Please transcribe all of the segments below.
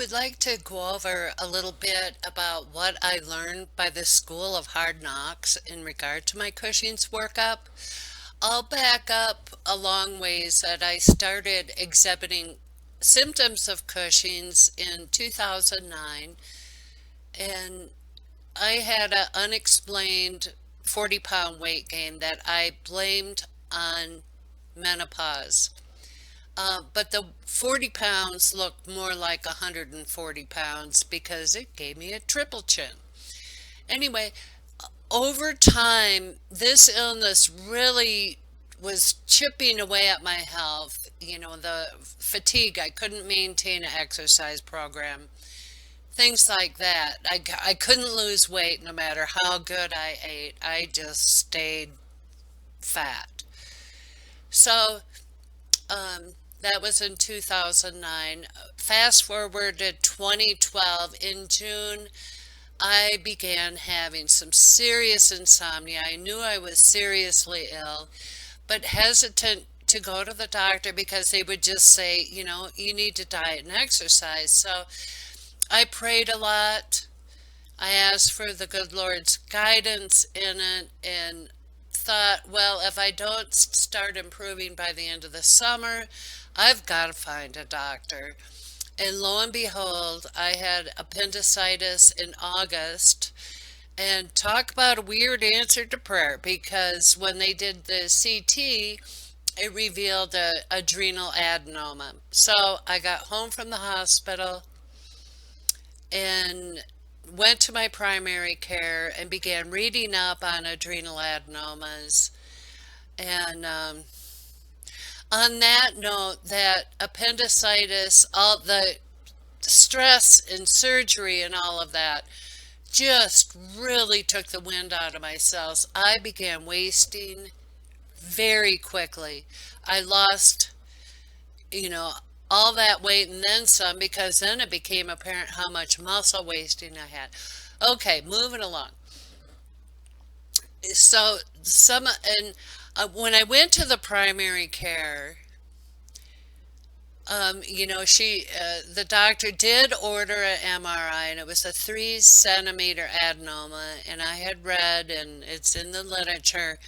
would like to go over a little bit about what I learned by the School of Hard Knocks in regard to my Cushing's workup. I'll back up a long ways that I started exhibiting symptoms of Cushing's in 2009, and I had an unexplained 40-pound weight gain that I blamed on menopause. But the 40 pounds looked more like 140 pounds because it gave me a triple chin. Anyway, over time, this illness really was chipping away at my health. You know, the fatigue, I couldn't maintain an exercise program, things like that. I couldn't lose weight no matter how good I ate. I just stayed fat. So, that was in 2009. Fast forward to 2012, in June, I began having some serious insomnia. I knew I was seriously ill, but hesitant to go to the doctor because they would just say, you need to diet and exercise. So I prayed a lot. I asked for the good Lord's guidance in it and thought, well, if I don't start improving by the end of the summer, I've got to find a doctor. And lo and behold, I had appendicitis in August. And talk about a weird answer to prayer because when they did the CT, it revealed a adrenal adenoma. So I got home from the hospital and went to my primary care and began reading up on adrenal adenomas. And on that note, that appendicitis, all the stress and surgery and all of that just really took the wind out of my sails. I began wasting very quickly. I lost, you know, all that weight and then some because then it became apparent how much muscle wasting I had. Okay, moving along. So when I went to the primary care, the doctor did order an MRI, and it was a 3 centimeter adenoma. And I had read, and it's in the literature,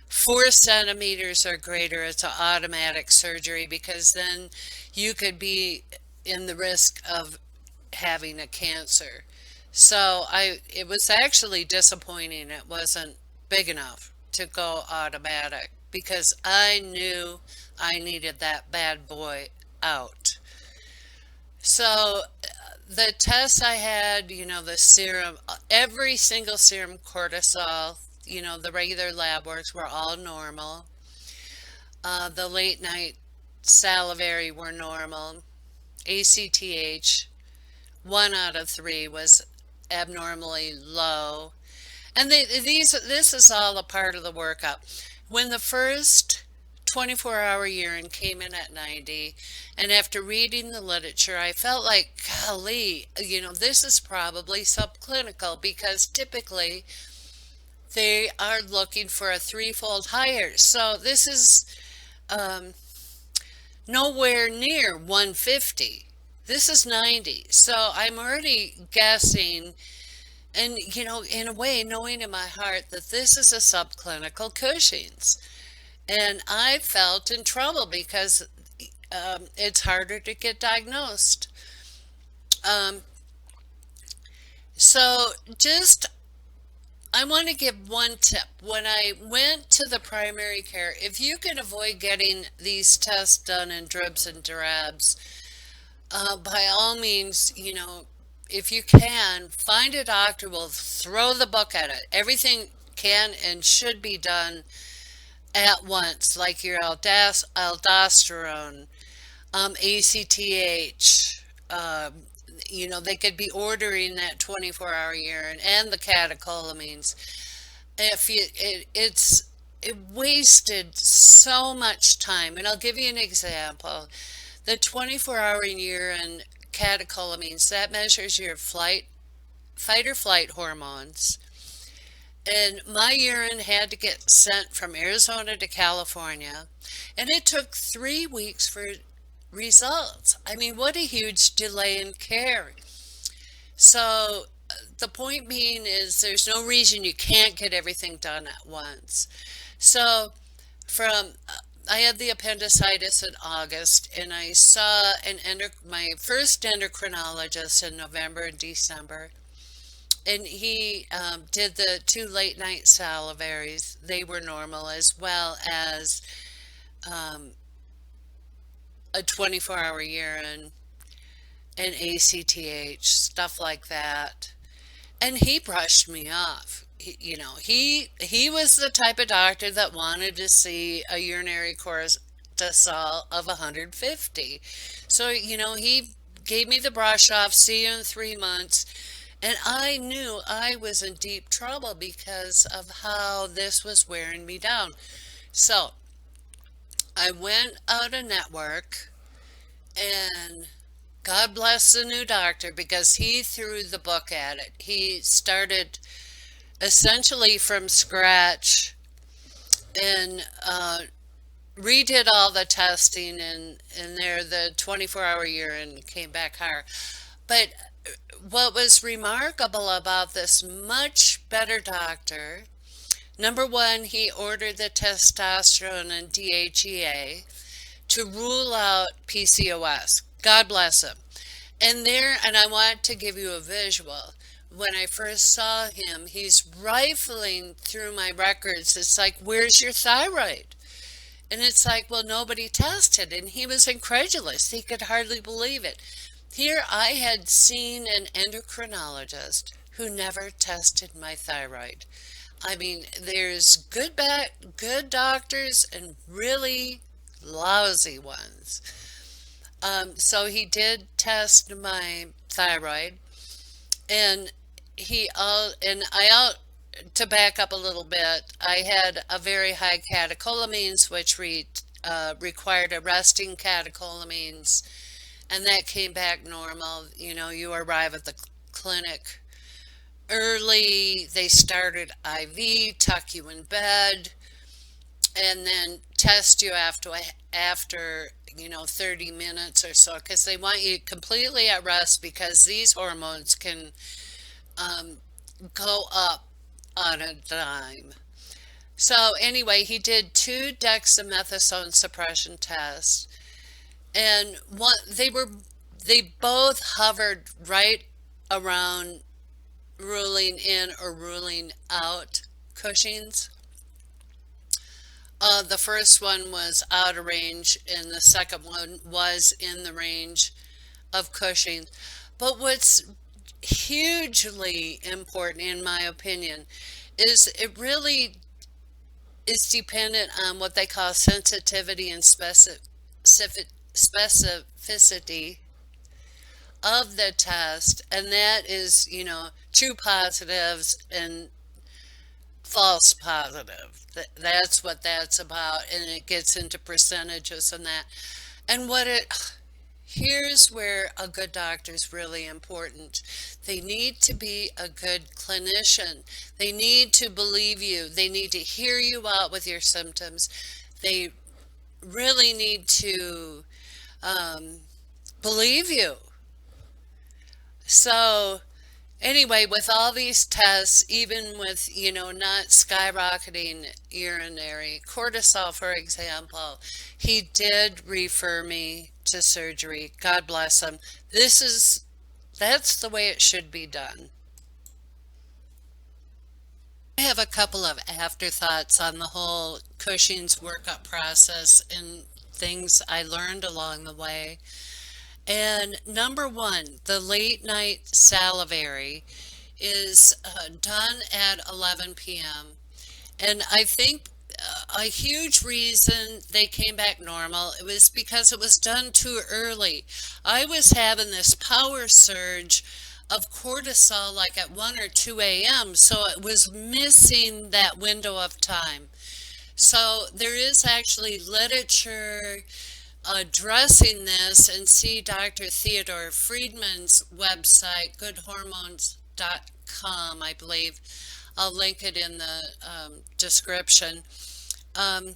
4 centimeters or greater, it's an automatic surgery because then you could be in the risk of having a cancer. So it was actually disappointing. It wasn't big enough to go automatic because I knew I needed that bad boy out. So the tests I had, the serum, every single serum cortisol, the regular lab works were all normal. The late night salivary were normal. ACTH, 1 out of 3 was abnormally low. And this is all a part of the workup. When the first 24-hour urine came in at 90, and after reading the literature, I felt like, golly, this is probably subclinical because typically they are looking for a threefold higher. So this is um, nowhere near 150. This is 90. So I'm already guessing, and in a way, knowing in my heart that this is a subclinical Cushing's. And I felt in trouble because it's harder to get diagnosed. Um, so just I want to give one tip. When I went to the primary care, if you can avoid getting these tests done in dribs and drabs, by all means, if you can, find a doctor who will throw the book at it. Everything can and should be done at once, like your aldosterone, ACTH. They could be ordering that 24-hour urine and the catecholamines. If you, it wasted so much time, and I'll give you an example. The 24-hour urine catecholamines that measures your fight or flight hormones. And my urine had to get sent from Arizona to California, and it took 3 weeks for results. I mean, what a huge delay in care. So the point being is there's no reason you can't get everything done at once. So from I had the appendicitis in August, and I saw my first endocrinologist in November and December, and he did the two late night salivaries. They were normal, as well as um, a 24-hour urine and ACTH, stuff like that. And he brushed me off. He was the type of doctor that wanted to see a urinary cortisol of 150. So, he gave me the brush off, see you in 3 months. And I knew I was in deep trouble because of how this was wearing me down. So I went out of network, and God bless the new doctor because he threw the book at it. He started essentially from scratch and redid all the testing, and there the 24-hour urine came back higher. But what was remarkable about this much better doctor, number one, he ordered the testosterone and DHEA to rule out PCOS. God bless him. And I want to give you a visual. When I first saw him, he's rifling through my records. It's like, where's your thyroid? And it's like, well, nobody tested. And he was incredulous. He could hardly believe it. Here I had seen an endocrinologist who never tested my thyroid. I mean, there's good doctors and really lousy ones. So he did test my thyroid, and to back up a little bit, I had a very high catecholamines, which required arresting catecholamines, and that came back normal. You arrive at the clinic early, they started IV, tuck you in bed, and then test you after 30 minutes or so, because they want you completely at rest because these hormones can um, go up on a dime. So anyway, he did two dexamethasone suppression tests, and they both hovered right around ruling in or ruling out Cushing's. The first one was out of range, and the second one was in the range of Cushing. But what's hugely important, in my opinion, is it really is dependent on what they call sensitivity and specificity of the test, and that is, true positives and false positive. That's what that's about, and it gets into percentages and that. And here's where a good doctor is really important. They need to be a good clinician. They need to believe you. They need to hear you out with your symptoms. They really need to um, believe you. So anyway, with all these tests, even with, not skyrocketing urinary cortisol, for example, he did refer me to surgery. God bless him. That's the way it should be done. I have a couple of afterthoughts on the whole Cushing's workup process and things I learned along the way. And number one, the late night salivary is done at 11 p.m. And I think a huge reason they came back normal, it was because it was done too early. I was having this power surge of cortisol like at 1 or 2 a.m., so it was missing that window of time. So there is actually literature addressing this, and see Dr. Theodore Friedman's website, goodhormones.com, I believe. I'll link it in the description. Um,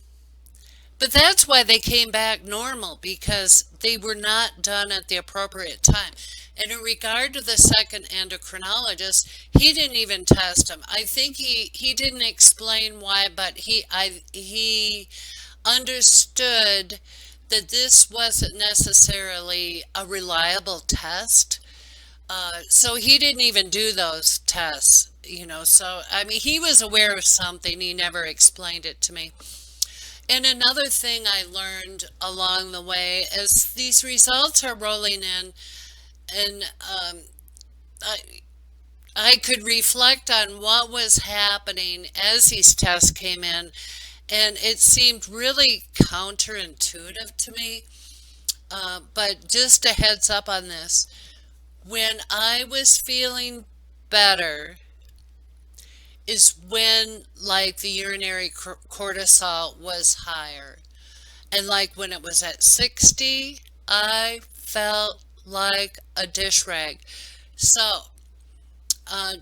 But that's why they came back normal, because they were not done at the appropriate time. And in regard to the second endocrinologist, he didn't even test him. I think he didn't explain why, but he understood that this wasn't necessarily a reliable test. So he didn't even do those tests, you know. So, I mean, he was aware of something, he never explained it to me. And another thing I learned along the way is these results are rolling in, and I, I could reflect on what was happening as these tests came in, and it seemed really counterintuitive to me. But just a heads up on this. When I was feeling better is when, like, the urinary cortisol was higher. And like when it was at 60, I felt like a dish rag. So, uh,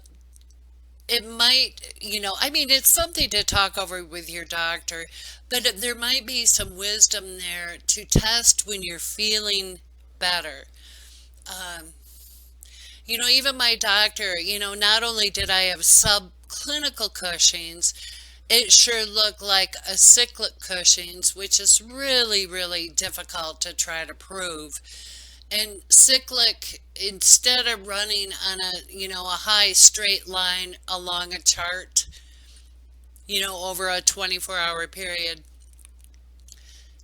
it might, I mean, it's something to talk over with your doctor, but there might be some wisdom there to test when you're feeling better. Um, Even my doctor, not only did I have subclinical Cushing's, it sure looked like a cyclic Cushing's, which is really, really difficult to try to prove. And cyclic, instead of running on a high straight line along a chart, over a 24-hour period,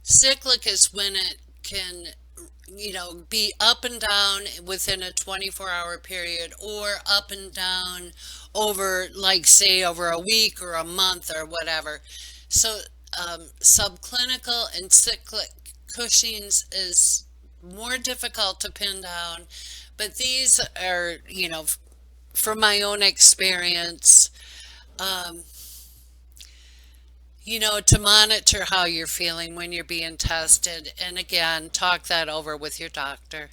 cyclic is when it can be up and down within a 24-hour period, or up and down over, like, say, over a week or a month or whatever. So, subclinical and cyclic Cushing's is more difficult to pin down, but these are, from my own experience, um, to monitor how you're feeling when you're being tested. And again, talk that over with your doctor.